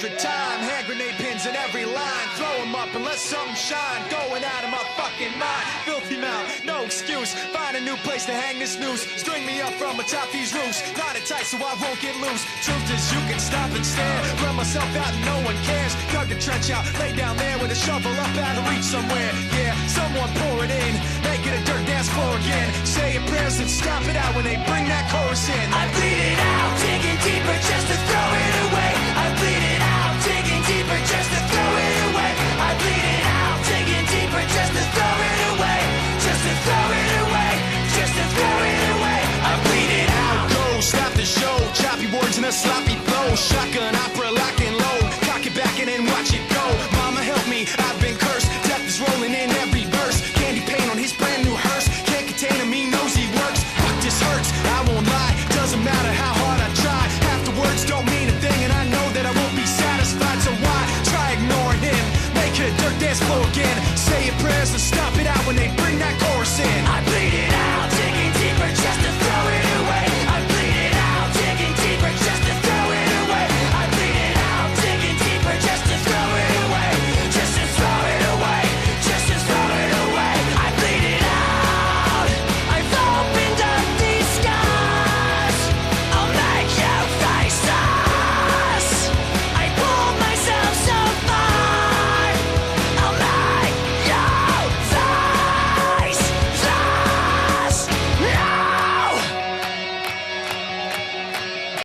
100 time. Hand grenade pins in every line. Throw them up and let something shine. Going out of my fucking mind. Filthy mouth, no excuse. Find a new place to hang this noose. String me up from atop these roofs. Knot it tight so I won't get loose. Truth is you can stop and stare. Run myself out and no one cares. Dug the trench out, lay down there with a shovel up out of reach somewhere. Yeah, someone pour it in. Make it a dirt dance floor again. Say your prayers and stop it out when they bring that chorus in. I bleed it out, digging deeper just to throw it away. I bleed it out, digging deeper just to throw it away. I bleed it out, digging deeper just to throw it away. Just to throw it away, just to throw it away. I bleed it out. Go, stop the show. Choppy words and a sloppy flow. Shotgun opera, lock and load. Cock it back and then watch it go. Mama help me, I've been cursed. Death is rolling in every verse. Candy paint on his brand new hearse. Can't contain him, he knows he works. Fuck, this hurts, I won't lie. Doesn't matter how hard I try. Half the words don't mean a thing, and I know that I won't be satisfied. So why try ignoring him? Make it a dirt dance floor again. Say your prayers and stop.